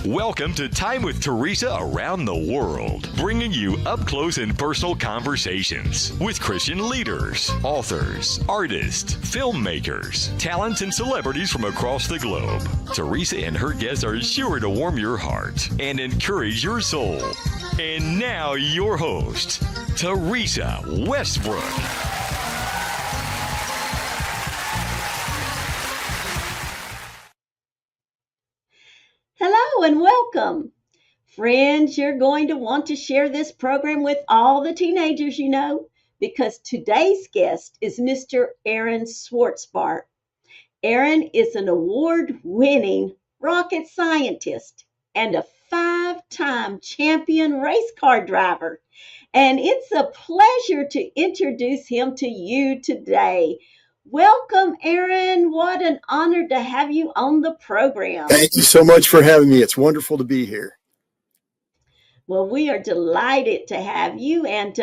Welcome to Time with Theresa Around the World, bringing you up close and personal conversations with Christian leaders, authors, artists, filmmakers, talents, and celebrities from across the globe. Theresa and her guests are sure to warm your heart and encourage your soul. And now your host, Theresa Westbrook. Hello and welcome. Friends, you're going to want to share this program with all the teenagers you know, because today's guest is Mr. Aaron Swartzbart. Aaron is an award-winning rocket scientist and a 5-time champion race car driver. And it's a pleasure to introduce him to you today. Welcome, Aaron. What an honor to have you on the program. Thank you so much for having me. It's wonderful to be here. Well, we are delighted to have you. And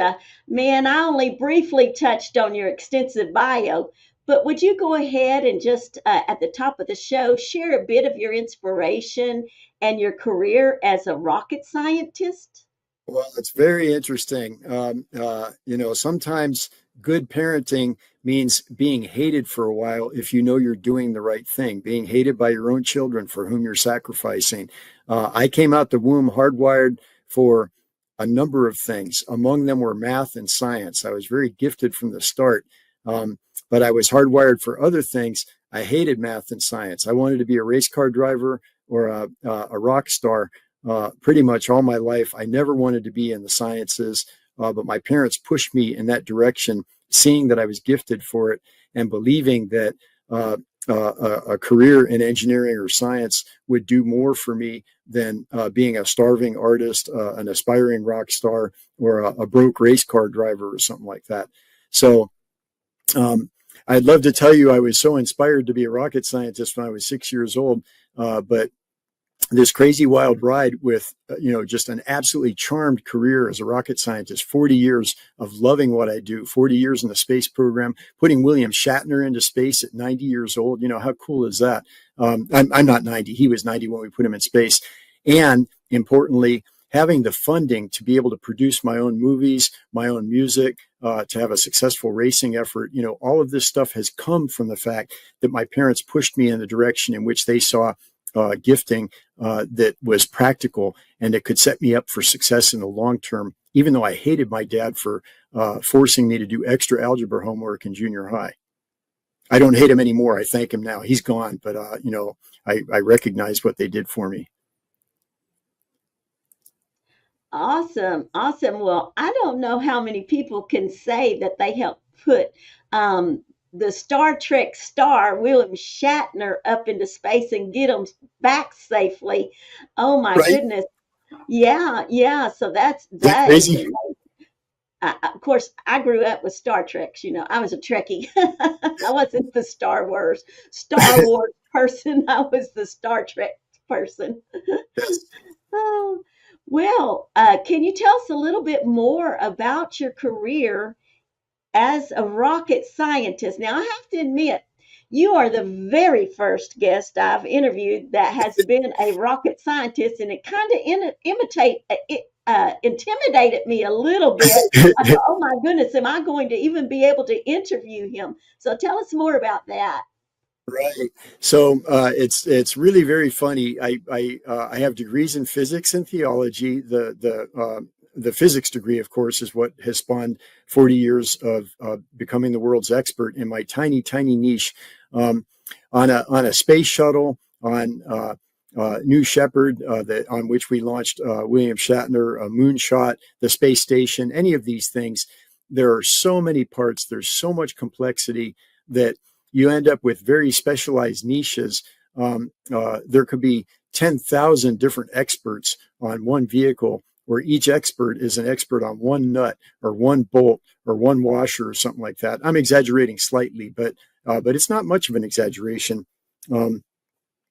man, I only briefly touched on your extensive bio, but would you go ahead and just at the top of the show, share a bit of your inspiration and your career as a rocket scientist? Well, it's very interesting. Sometimes good parenting means being hated for a while if you know you're doing the right thing, being hated by your own children for whom you're sacrificing. I came out the womb hardwired for a number of things. Among them were math and science. I was very gifted from the start, but I was hardwired for other things. I hated math and science. I wanted to be a race car driver or a rock star pretty much all my life. I never wanted to be in the sciences, but my parents pushed me in that direction, seeing that I was gifted for it and believing that a career in engineering or science would do more for me than being a starving artist, an aspiring rock star, or a broke race car driver or something like that. So I'd love to tell you I was so inspired to be a rocket scientist when I was 6 years old, but this crazy wild ride with, just an absolutely charmed career as a rocket scientist, 40 years of loving what I do, 40 years in the space program, putting William Shatner into space at 90 years old. How cool is that? I'm not 90. He was 90 when we put him in space. And importantly, having the funding to be able to produce my own movies, my own music, to have a successful racing effort. All of this stuff has come from the fact that my parents pushed me in the direction in which they saw gifting that was practical and it could set me up for success in the long term, even though I hated my dad for forcing me to do extra algebra homework in junior high. I don't hate him anymore. I thank him now. He's gone, but I recognize what they did for me. Awesome. Well, I don't know how many people can say that they helped put the Star Trek star William Shatner up into space and get him back safely. Oh my goodness. Yeah. So that's crazy. Of course, I grew up with Star Treks. I was a Trekkie. I wasn't the Star Wars person. I was the Star Trek person. Yes. Oh, well, can you tell us a little bit more about your career as a rocket scientist? Now, I have to admit, you are the very first guest I've interviewed that has been a rocket scientist, and it kind of intimidated me a little bit. I thought, oh my goodness, am I going to even be able to interview him? So tell us more about that. Right. So it's really very funny. I have degrees in physics and theology. The physics degree, of course, is what has spawned 40 years of becoming the world's expert in my tiny niche. On a space shuttle, on New Shepard, on which we launched William Shatner, a moonshot, the space station, any of these things. There are so many parts. There's so much complexity that you end up with very specialized niches. There could be 10,000 different experts on one vehicle, where each expert is an expert on one nut or one bolt or one washer or something like that. I'm exaggerating slightly, but it's not much of an exaggeration. When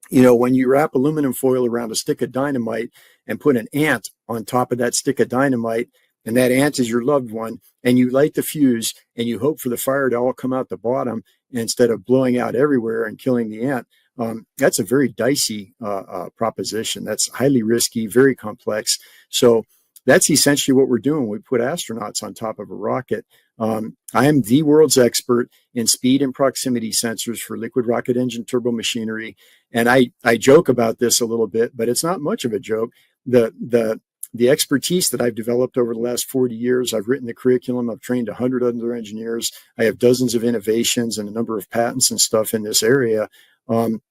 you wrap aluminum foil around a stick of dynamite and put an ant on top of that stick of dynamite, and that ant is your loved one, and you light the fuse and you hope for the fire to all come out the bottom instead of blowing out everywhere and killing the ant, that's a very dicey proposition. That's highly risky, very complex. So that's essentially what we're doing. We put astronauts on top of a rocket. I am the world's expert in speed and proximity sensors for liquid rocket engine turbo machinery. And I joke about this a little bit, but it's not much of a joke. The expertise that I've developed over the last 40 years, I've written the curriculum, I've trained 100 other engineers, I have dozens of innovations and a number of patents and stuff in this area, and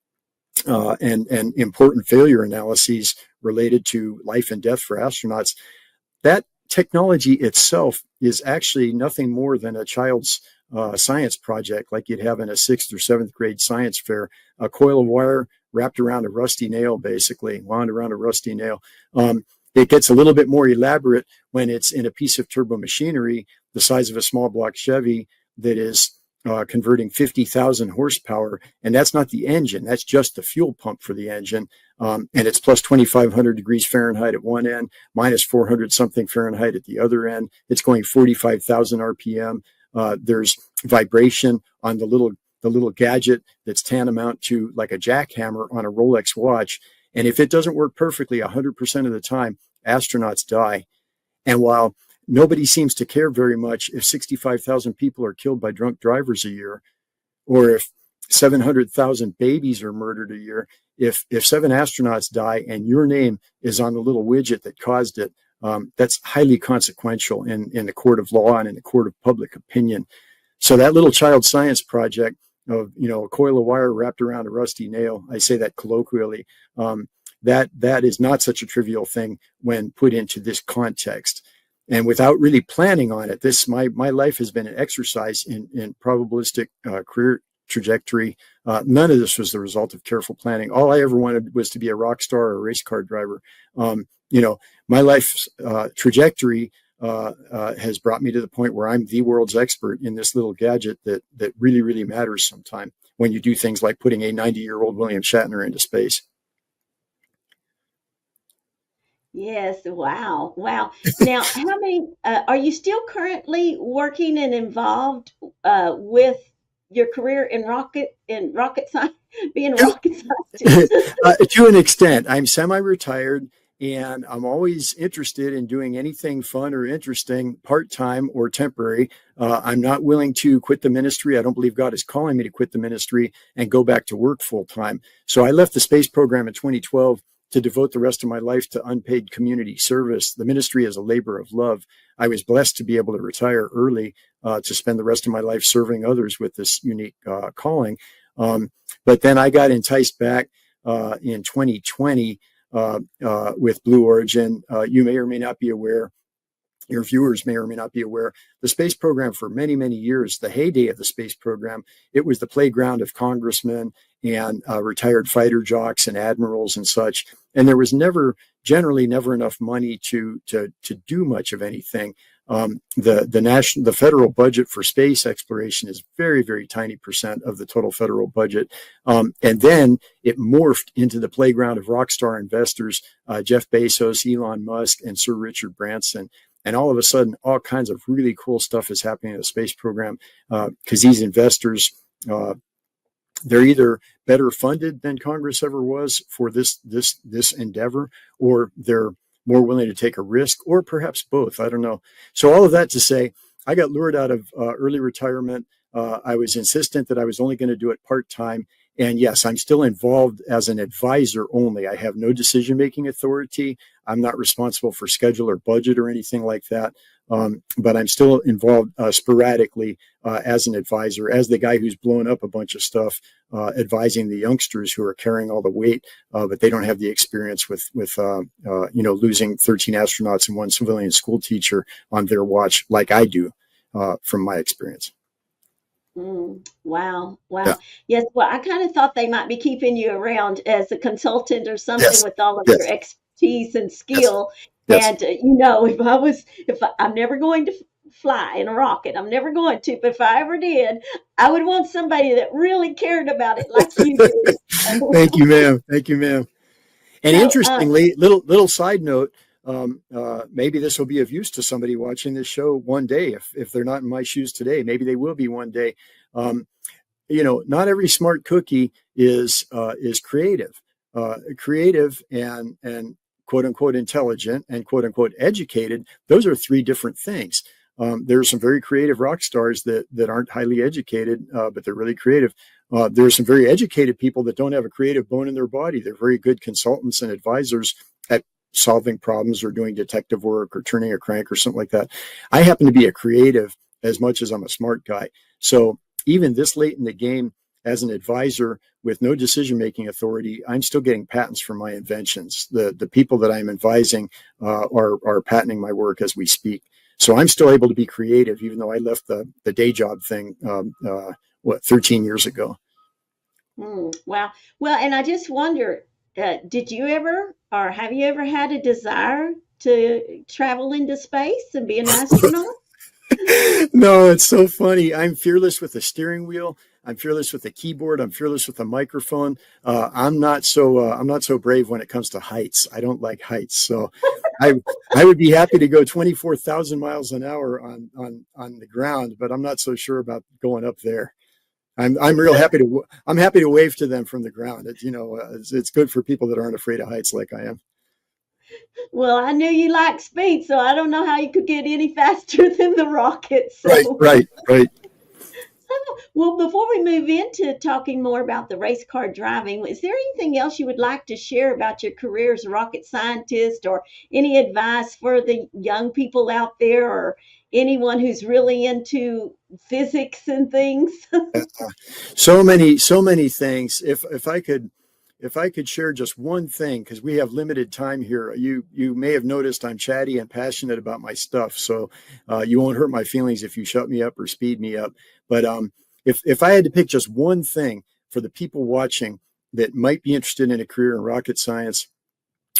important failure analyses related to life and death for astronauts. That technology itself is actually nothing more than a child's science project, like you'd have in a 6th or 7th grade science fair. A coil of wire wrapped around a rusty nail, basically, wound around a rusty nail. It gets a little bit more elaborate when it's in a piece of turbo machinery the size of a small block Chevy that is converting 50,000 horsepower. And that's not the engine. That's just the fuel pump for the engine. And it's plus 2,500 degrees Fahrenheit at one end, minus 400 something Fahrenheit at the other end. It's going 45,000 RPM. There's vibration on the little gadget that's tantamount to like a jackhammer on a Rolex watch. And if it doesn't work perfectly 100% of the time, astronauts die. And while nobody seems to care very much if 65,000 people are killed by drunk drivers a year, or if 700,000 babies are murdered a year, if 7 astronauts die and your name is on the little widget that caused it, that's highly consequential in the court of law and in the court of public opinion. So that little child science project of, a coil of wire wrapped around a rusty nail, I say that colloquially, that is not such a trivial thing when put into this context. And without really planning on it, my life has been an exercise in probabilistic career trajectory. None of this was the result of careful planning. All I ever wanted was to be a rock star or a race car driver. My life's trajectory has brought me to the point where I'm the world's expert in this little gadget that really, really matters sometime when you do things like putting a 90-year-old William Shatner into space. Yes. Wow. Now, how many are you still currently working and involved with your career in rocket science, being a rocket scientist? To an extent, I'm semi-retired. And I'm always interested in doing anything fun or interesting, part-time or temporary. I'm not willing to quit the ministry. I don't believe God is calling me to quit the ministry and go back to work full-time. So I left the space program in 2012 to devote the rest of my life to unpaid community service. The ministry is a labor of love. I was blessed to be able to retire early to spend the rest of my life serving others with this unique calling. But then I got enticed back in 2020 with Blue Origin. You may or may not be aware, your viewers may or may not be aware, the space program for many, many years, the heyday of the space program, it was the playground of congressmen and retired fighter jocks and admirals and such. And there was generally never enough money to do much of anything. The federal budget for space exploration is very, very tiny percent of the total federal budget. And then it morphed into the playground of rock star investors, Jeff Bezos, Elon Musk, and Sir Richard Branson. And all of a sudden, all kinds of really cool stuff is happening in the space program because these investors, they're either better funded than Congress ever was for this endeavor, or they're more willing to take a risk, or perhaps both. I don't know. So all of that to say, I got lured out of early retirement. I was insistent that I was only going to do it part-time. And yes, I'm still involved as an advisor only. I have no decision-making authority. I'm not responsible for schedule or budget or anything like that. But I'm still involved sporadically as an advisor, as the guy who's blown up a bunch of stuff, advising the youngsters who are carrying all the weight, but they don't have the experience with losing 13 astronauts and 1 civilian school teacher on their watch like I do from my experience. Wow. Yeah. Yes. Well, I kind of thought they might be keeping you around as a consultant or something Yes. with all of Yes. your expertise and skill. Yes. And, I'm never going to fly in a rocket. I'm never going to, but if I ever did, I would want somebody that really cared about it like you do. Thank you, ma'am. Thank you, ma'am. And So, interestingly, little side note, maybe this will be of use to somebody watching this show one day. If they're not in my shoes today, maybe they will be one day. not every smart cookie is creative. Creative and quote unquote intelligent and quote unquote educated. Those are three different things. There are some very creative rock stars that aren't highly educated, but they're really creative. There are some very educated people that don't have a creative bone in their body. They're very good consultants and advisors at solving problems or doing detective work or turning a crank or something like that. I happen to be a creative as much as I'm a smart guy. So even this late in the game, as an advisor with no decision-making authority, I'm still getting patents for my inventions. The people that I'm advising are patenting my work as we speak. So I'm still able to be creative, even though I left the day job thing, 13 years ago. Wow. Well, and I just wonder, did you ever, or have you ever had a desire to travel into space and be an astronaut? No, it's so funny. I'm fearless with a steering wheel. I'm fearless with a keyboard. I'm fearless with a microphone. I'm not so brave when it comes to heights. I don't like heights. So I would be happy to go 24,000 miles an hour on the ground, but I'm not so sure about going up there. I'm happy to wave to them from the ground. It's good for people that aren't afraid of heights like I am. Well, I knew you liked speed, so I don't know how you could get any faster than the rocket. So. Right. Well, before we move into talking more about the race car driving, is there anything else you would like to share about your career as a rocket scientist, or any advice for the young people out there, or anyone who's really into physics and things? So many things. If I could share just one thing, because we have limited time here, you may have noticed I'm chatty and passionate about my stuff. So you won't hurt my feelings if you shut me up or speed me up. But if I had to pick just one thing for the people watching that might be interested in a career in rocket science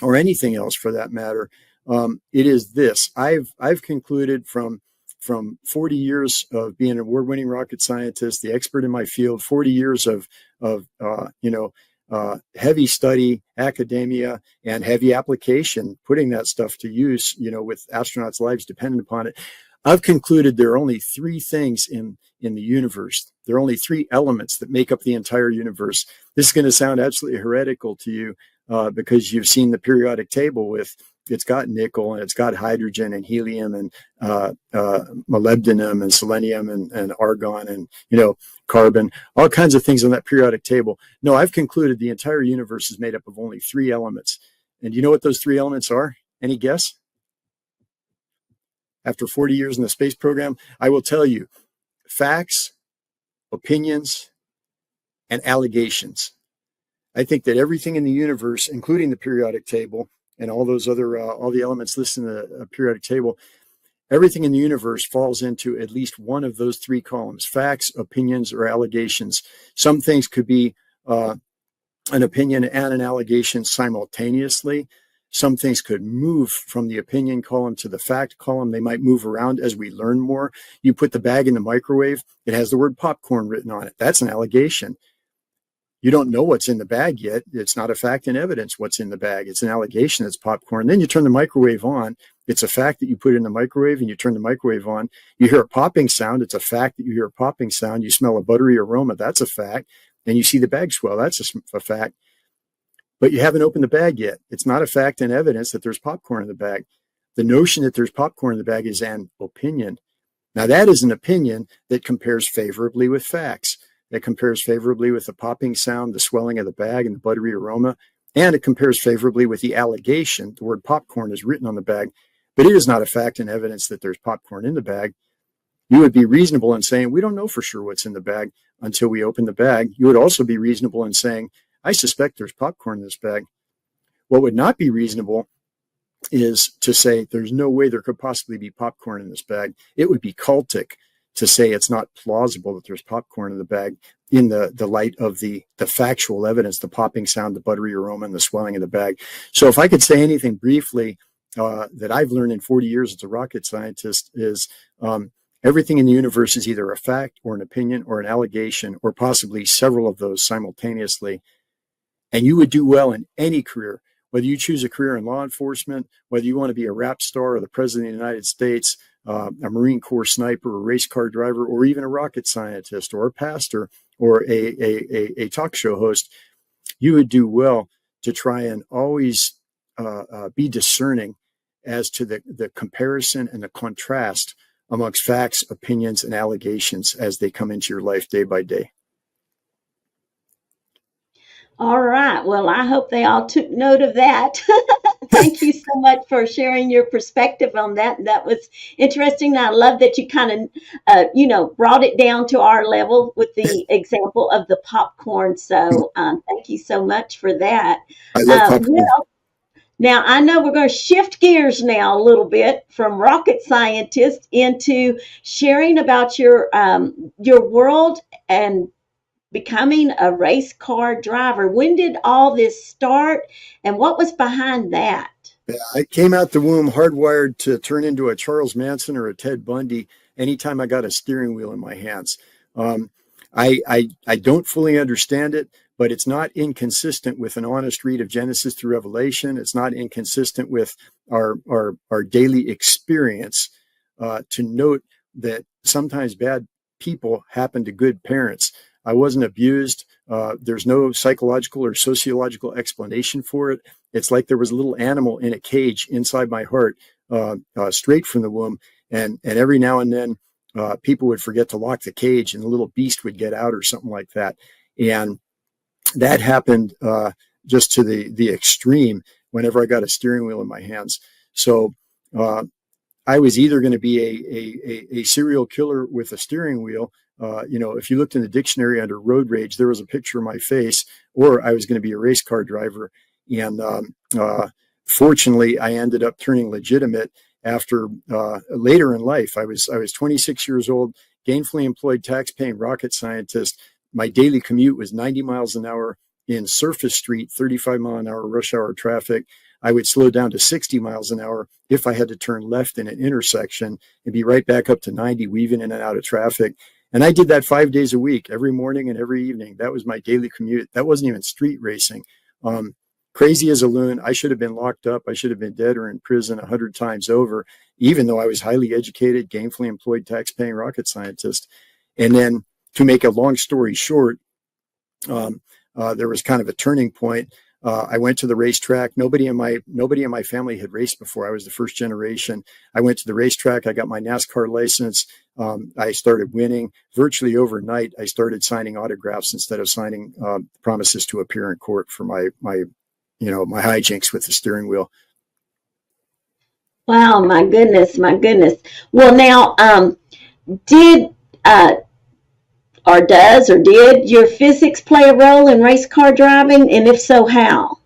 or anything else for that matter, it is this. I've concluded from 40 years of being an award-winning rocket scientist, the expert in my field, 40 years of heavy study, academia, and heavy application, putting that stuff to use, with astronauts' lives dependent upon it. I've concluded there are only three things in the universe. There are only three elements that make up the entire universe. This is going to sound absolutely heretical to you because you've seen the periodic table it's got nickel and it's got hydrogen and helium and molybdenum and selenium and argon and, carbon, all kinds of things on that periodic table. No, I've concluded the entire universe is made up of only three elements. And you know what those three elements are? Any guess? After 40 years in the space program, I will tell you: facts, opinions, and allegations. I think that everything in the universe, including the periodic table and all those other, all the elements listed in the periodic table, everything in the universe falls into at least one of those three columns: facts, opinions, or allegations. Some things could be an opinion and an allegation simultaneously. Some things could move from the opinion column to the fact column. They might move around as we learn more. You put the bag in the microwave, it has the word popcorn written on it. That's an allegation. You don't know what's in the bag yet. It's not a fact and evidence what's in the bag. It's an allegation it's popcorn. Then you turn the microwave on. It's a fact that you put it in the microwave and you turn the microwave on. You hear a popping sound. It's a fact that you hear a popping sound. You smell a buttery aroma. That's a fact. And you see the bag swell. That's a fact. But you haven't opened the bag yet. It's not a fact and evidence that there's popcorn in the bag. The notion that there's popcorn in the bag is an opinion. Now, that is an opinion that compares favorably with facts. That compares favorably with the popping sound, the swelling of the bag, and the buttery aroma. And it compares favorably with the allegation. The word popcorn is written on the bag, but it is not a fact and evidence that there's popcorn in the bag. You would be reasonable in saying, we don't know for sure what's in the bag until we open the bag. You would also be reasonable in saying, I suspect there's popcorn in this bag. What would not be reasonable is to say there's no way there could possibly be popcorn in this bag. It would be cultic to say it's not plausible that there's popcorn in the bag in the light of the factual evidence, the popping sound, the buttery aroma, and the swelling of the bag. So if I could say anything briefly that I've learned in 40 years as a rocket scientist is everything in the universe is either a fact or an opinion or an allegation or possibly several of those simultaneously. And you would do well in any career, whether you choose a career in law enforcement, whether you want to be a rap star or the president of the United States, a Marine Corps sniper, a race car driver, or even a rocket scientist or a pastor or a talk show host, you would do well to try and always be discerning as to the comparison and the contrast amongst facts, opinions, and allegations as they come into your life day by day. All right. Well, I hope they all took note of that. Thank you so much for sharing your perspective on that. That was interesting. I love that you kind of, brought it down to our level with the example of the popcorn. So thank you so much for that. I love popcorn. Now, I know we're going to shift gears now a little bit from rocket scientist into sharing about your world and becoming a race car driver. When did all this start, and what was behind that? I came out the womb hardwired to turn into a Charles Manson or a Ted Bundy anytime I got a steering wheel in my hands. I don't fully understand it, but it's not inconsistent with an honest read of Genesis through Revelation. It's not inconsistent with our daily experience to note that sometimes bad people happen to good parents. I wasn't abused. There's no psychological or sociological explanation for it. It's like there was a little animal in a cage inside my heart, straight from the womb. And every now and then, people would forget to lock the cage and the little beast would get out or something like that. And that happened just to the extreme whenever I got a steering wheel in my hands. So I was either going to be a serial killer with a steering wheel. If you looked in the dictionary under road rage, there was a picture of my face, or I was going to be a race car driver. And fortunately, I ended up turning legitimate after later in life. I was 26 years old, gainfully employed, tax-paying rocket scientist. My daily commute was 90 miles an hour in surface street, 35 mile an hour rush hour traffic. I would slow down to 60 miles an hour if I had to turn left in an intersection and be right back up to 90, weaving in and out of traffic. And I did that 5 days a week, every morning and every evening. That was my daily commute. That wasn't even street racing. Crazy as a loon. I should have been locked up. I should have been dead or in prison 100 times over, even though I was highly educated, gainfully employed, tax-paying rocket scientist. And then, to make a long story short, there was kind of a turning point. I went to the racetrack. Nobody in my family had raced before. I was the first generation. I went to the racetrack. I got my NASCAR license. I started winning. Virtually overnight, I started signing autographs instead of signing promises to appear in court for my hijinks with the steering wheel. Wow, my goodness. Well, now, did your physics play a role in race car driving? And if so, how?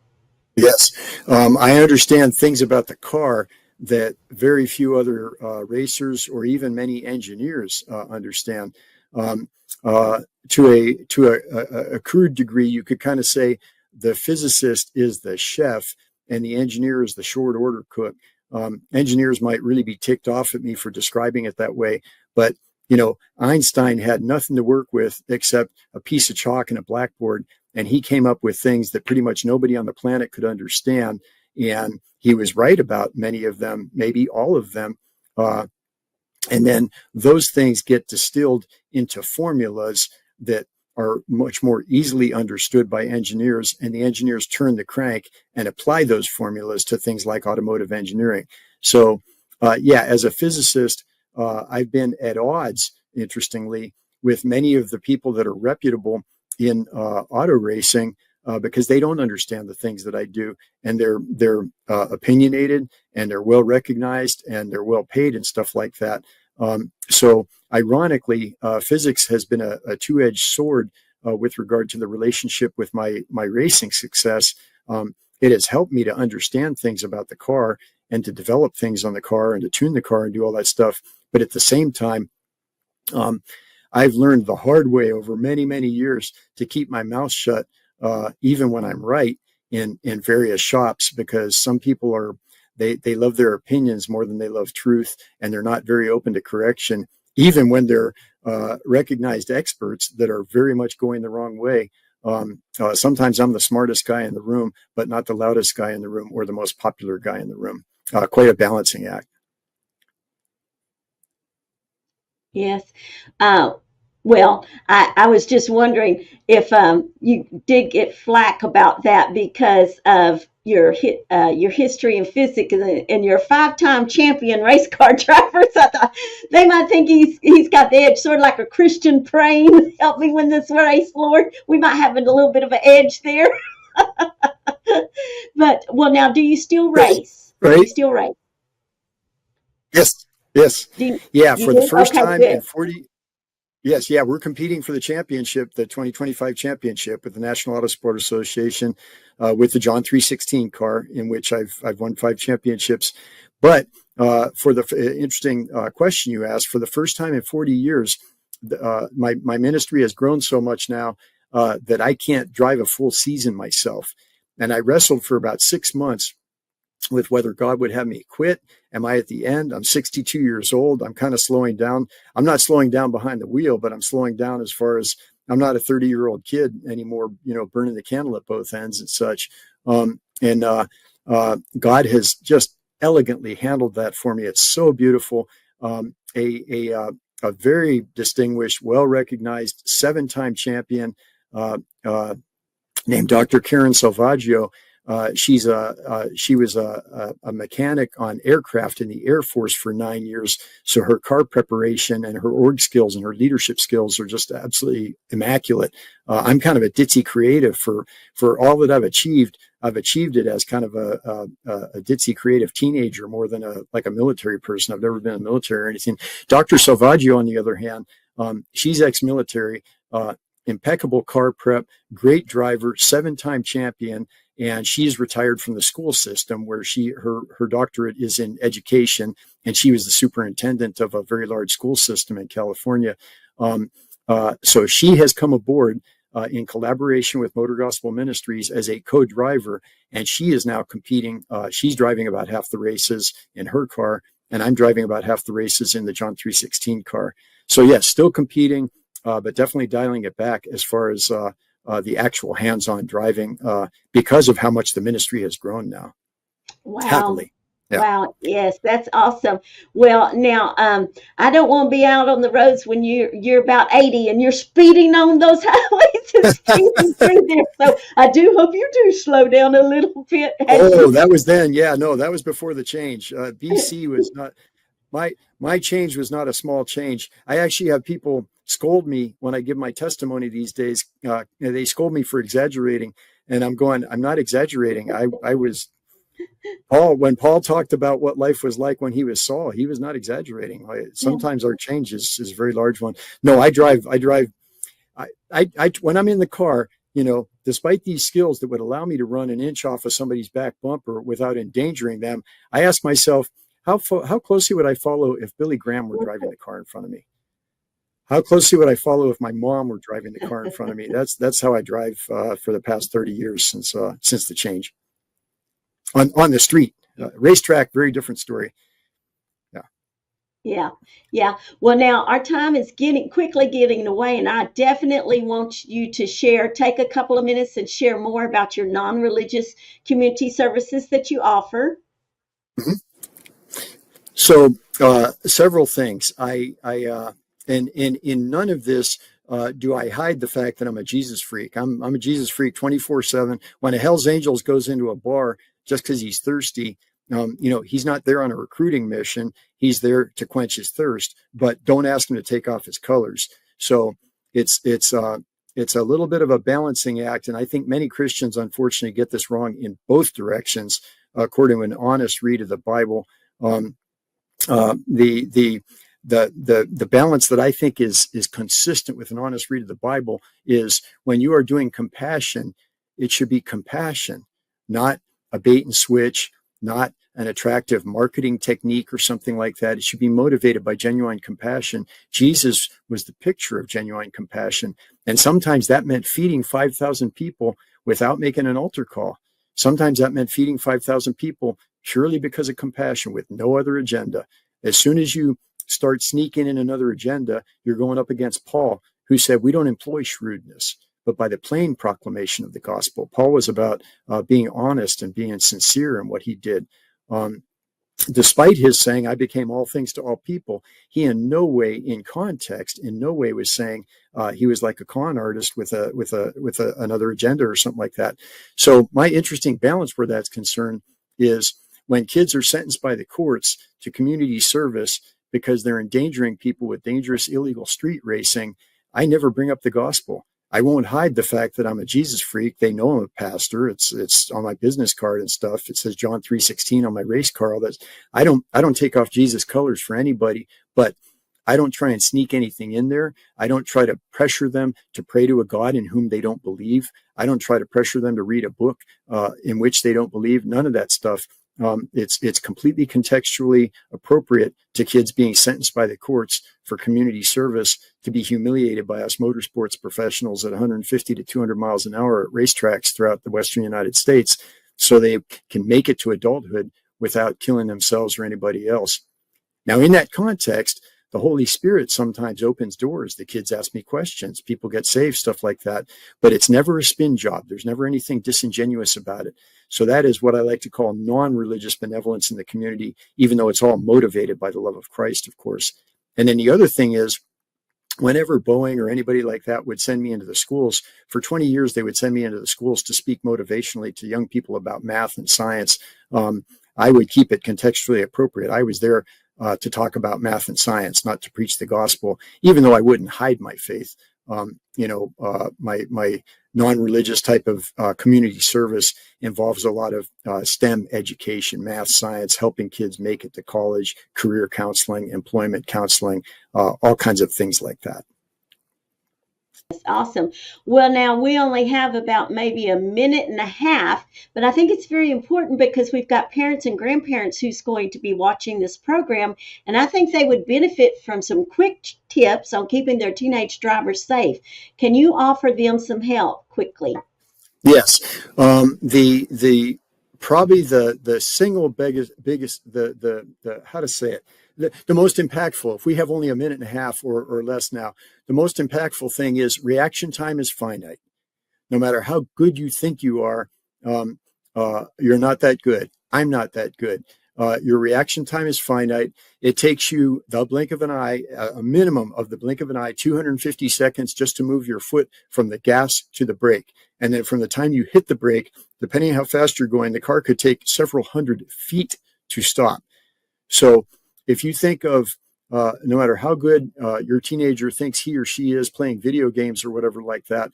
Yes. I understand things about the car that very few other racers or even many engineers understand. To a crude degree, you could kind of say the physicist is the chef and the engineer is the short order cook. Engineers might really be ticked off at me for describing it that way, but Einstein had nothing to work with except a piece of chalk and a blackboard, and he came up with things that pretty much nobody on the planet could understand. And he was right about many of them, maybe all of them. And then those things get distilled into formulas that are much more easily understood by engineers, and the engineers turn the crank and apply those formulas to things like automotive engineering. So, as a physicist, I've been at odds, interestingly, with many of the people that are reputable in auto racing because they don't understand the things that I do, and they're opinionated, and they're well recognized, and they're well paid and stuff like that. So ironically, physics has been a two-edged sword with regard to the relationship with my racing success. It has helped me to understand things about the car and to develop things on the car and to tune the car and do all that stuff. But at the same time, I've learned the hard way over many, many years to keep my mouth shut, even when I'm right in various shops, because some people they love their opinions more than they love truth, and they're not very open to correction, even when they're recognized experts that are very much going the wrong way. Sometimes I'm the smartest guy in the room, but not the loudest guy in the room or the most popular guy in the room. Quite a balancing act. Yes. Well, I was just wondering if you did get flack about that because of your history in physics and you're a 5-time champion race car driver. So I thought they might think he's got the edge, sort of like a Christian praying, "Help me win this race, Lord." We might have a little bit of an edge there. But well, now, do you still Right, race? Do you right. still race? Yes, yes. Do Yeah, you for the do? first Okay, time in good. 40, yes, yeah, we're competing for the championship, the 2025 championship with the National Auto Sport Association, with the John 316 car, in which I've won 5 championships. But for the interesting question you asked, for the first time in 40 years, my ministry has grown so much now that I can't drive a full season myself. And I wrestled for about 6 months with whether God would have me quit. Am I at the end? I'm 62 years old. I'm kind of slowing down. I'm not slowing down behind the wheel, but I'm slowing down as far as I'm not a 30-year-old kid anymore, burning the candle at both ends and such. And God has just elegantly handled that for me. It's so beautiful. A very distinguished, well-recognized 7-time champion named Dr. Karen Salvaggio. She was a mechanic on aircraft in the Air Force for 9 years. So her car preparation and her org skills and her leadership skills are just absolutely immaculate. I'm kind of a ditzy creative for all that I've achieved. I've achieved it as kind of a ditzy creative teenager more than like a military person. I've never been in the military or anything. Dr. Salvaggio, on the other hand, she's ex-military, impeccable car prep, great driver, 7-time champion. And she's retired from the school system where her doctorate is in education, and she was the superintendent of a very large school system in California. So she has come aboard in collaboration with MotorGospel Ministries as a co-driver, and she is now competing. She's driving about half the races in her car, and I'm driving about half the races in the John 316 car. So yes, still competing, but definitely dialing it back as far as the actual hands-on driving because of how much the ministry has grown now. Wow. Happily. Yeah. Wow. Yes, that's awesome. Well, now, I don't want to be out on the roads when you're about 80 and you're speeding on those highways and speeding through there. So I do hope you do slow down a little bit as Oh, you. that was then. Yeah, no, that was before the change. BC was not my change was not a small change. I actually have people scold me when I give my testimony these days. They scold me for exaggerating, and I'm not exaggerating. I was when Paul talked about what life was like when he was Saul, he was not exaggerating. Yeah. Sometimes our change is a very large one. No, I drive. When I'm in the car, despite these skills that would allow me to run an inch off of somebody's back bumper without endangering them, I ask myself, how closely would I follow if Billy Graham were driving the car in front of me? How closely would I follow if my mom were driving the car in front of me? That's how I drive for the past 30 years since the change on the street. Racetrack, very different story. Yeah. Yeah, yeah. Well, now our time is quickly getting away, and I definitely want you to take a couple of minutes and share more about your non-religious community services that you offer. Mhm. So several things. And in none of this do I hide the fact that I'm a Jesus freak. I'm a Jesus freak 24/7. When a Hell's Angels goes into a bar just because he's thirsty, he's not there on a recruiting mission. He's there to quench his thirst. But don't ask him to take off his colors. So it's a little bit of a balancing act, and I think many Christians unfortunately get this wrong in both directions, according to an honest read of the Bible. The balance that I think is consistent with an honest read of the Bible is when you are doing compassion, it should be compassion, not a bait and switch, not an attractive marketing technique or something like that. It should be motivated by genuine compassion. Jesus was the picture of genuine compassion. And sometimes that meant feeding 5,000 people without making an altar call. Sometimes that meant feeding 5,000 people purely because of compassion with no other agenda. As soon as you start sneaking in another agenda, you're going up against Paul, who said, we don't employ shrewdness, but by the plain proclamation of the gospel. Paul was about being honest and being sincere in what he did. despite his saying, I became all things to all people, he in no way, in context, in no way was saying he was like a con artist with another agenda or something like that. So my interesting balance where that's concerned is when kids are sentenced by the courts to community service because they're endangering people with dangerous illegal street racing, I never bring up the gospel. I won't hide the fact that I'm a Jesus freak. They know I'm a pastor. It's on my business card and stuff. It says John 3:16 on my race car. All that. I don't take off Jesus colors for anybody, but I don't try and sneak anything in there. I don't try to pressure them to pray to a God in whom they don't believe. I don't try to pressure them to read a book in which they don't believe. None of that stuff. It's completely contextually appropriate to kids being sentenced by the courts for community service to be humiliated by us motorsports professionals at 150 to 200 miles an hour at racetracks throughout the Western United States so they can make it to adulthood without killing themselves or anybody else. Now, in that context, the Holy Spirit sometimes opens doors. The kids ask me questions. People get saved, stuff like that. But it's never a spin job. There's never anything disingenuous about it. So that is what I like to call non-religious benevolence in the community, even though it's all motivated by the love of Christ, of course. And then the other thing is, whenever Boeing or anybody like that would send me into the schools, for 20 years, they would send me into the schools to speak motivationally to young people about math and science. I would keep it contextually appropriate. I was there to talk about math and science, not to preach the gospel, even though I wouldn't hide my faith. My non-religious type of community service involves a lot of STEM education, math, science, helping kids make it to college, career counseling, employment counseling, all kinds of things like that. That's awesome. Well, now we only have about maybe a minute and a half, but I think it's very important because we've got parents and grandparents who's going to be watching this program, and I think they would benefit from some quick tips on keeping their teenage drivers safe. Can you offer them some help quickly? Yes. The probably the single biggest how to say it, the most impactful, if we have only a minute and a half or less now, the most impactful thing is reaction time is finite. No matter how good you think you are, you're not that good. I'm not that good. Your reaction time is finite. It takes you the blink of an eye, a minimum of the blink of an eye, 250 seconds just to move your foot from the gas to the brake. And then from the time you hit the brake, depending on how fast you're going, the car could take several hundred feet to stop. So if you think of no matter how good your teenager thinks he or she is playing video games or whatever like that,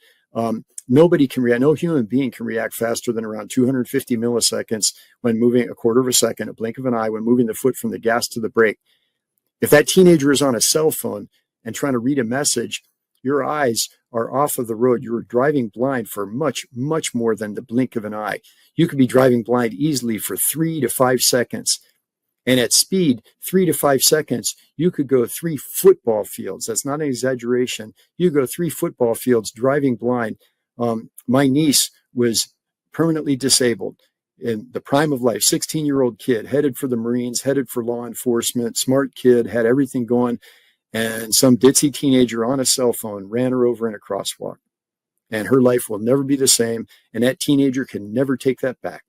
nobody can react. No human being can react faster than around 250 milliseconds when moving a quarter of a second, a blink of an eye, when moving the foot from the gas to the brake. If that teenager is on a cell phone and trying to read a message, your eyes are off of the road. You're driving blind for much, much more than the blink of an eye. You could be driving blind easily for 3 to 5 seconds. And at speed, 3 to 5 seconds, you could go 3 football fields. That's not an exaggeration. You go 3 football fields driving blind. My niece was permanently disabled in the prime of life, 16-year-old kid, headed for the Marines, headed for law enforcement, smart kid, had everything going. And some ditzy teenager on a cell phone ran her over in a crosswalk. And her life will never be the same. And that teenager can never take that back.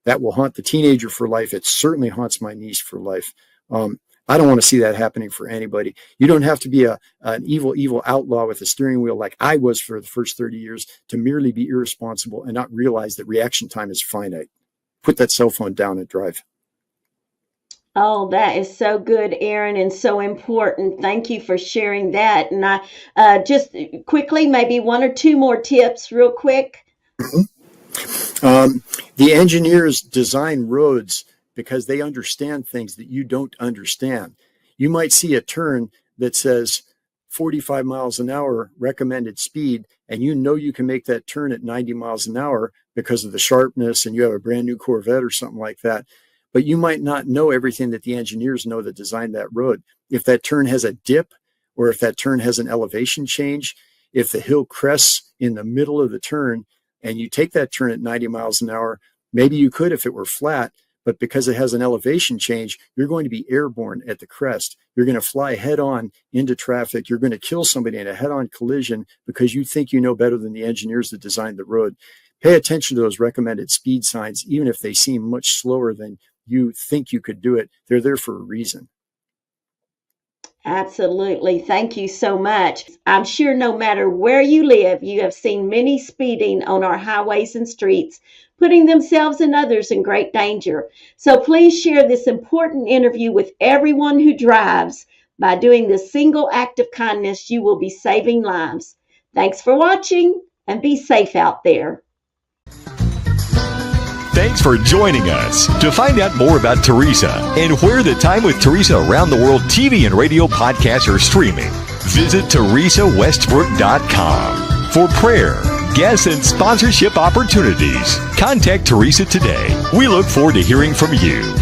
That will haunt the teenager for life. It certainly haunts my niece for life. I don't want to see that happening for anybody. You don't have to be an evil outlaw with a steering wheel like I was for the first 30 years to merely be irresponsible and not realize that reaction time is finite. Put that cell phone down and drive. Oh, that is so good, Aaron, and so important. Thank you for sharing that. And I just quickly, maybe 1 or 2 more tips real quick. The engineers design roads because they understand things that you don't understand. You might see a turn that says 45 miles an hour recommended speed, and you know you can make that turn at 90 miles an hour because of the sharpness, and you have a brand new Corvette or something like that. But you might not know everything that the engineers know that designed that road. If that turn has a dip, or if that turn has an elevation change, if the hill crests in the middle of the turn, and you take that turn at 90 miles an hour, maybe you could if it were flat, but because it has an elevation change, you're going to be airborne at the crest. You're going to fly head on into traffic. You're going to kill somebody in a head-on collision because you think you know better than the engineers that designed the road. Pay attention to those recommended speed signs, even if they seem much slower than you think you could do it. They're there for a reason. Absolutely. Thank you so much. I'm sure no matter where you live, you have seen many speeding on our highways and streets, putting themselves and others in great danger. So please share this important interview with everyone who drives. By doing this single act of kindness, you will be saving lives. Thanks for watching, and be safe out there. Thanks for joining us. To find out more about Theresa and where the Time with Theresa Around the World TV and radio podcasts are streaming, visit TheresaWestbrook.com. For prayer, guests, and sponsorship opportunities, contact Theresa today. We look forward to hearing from you.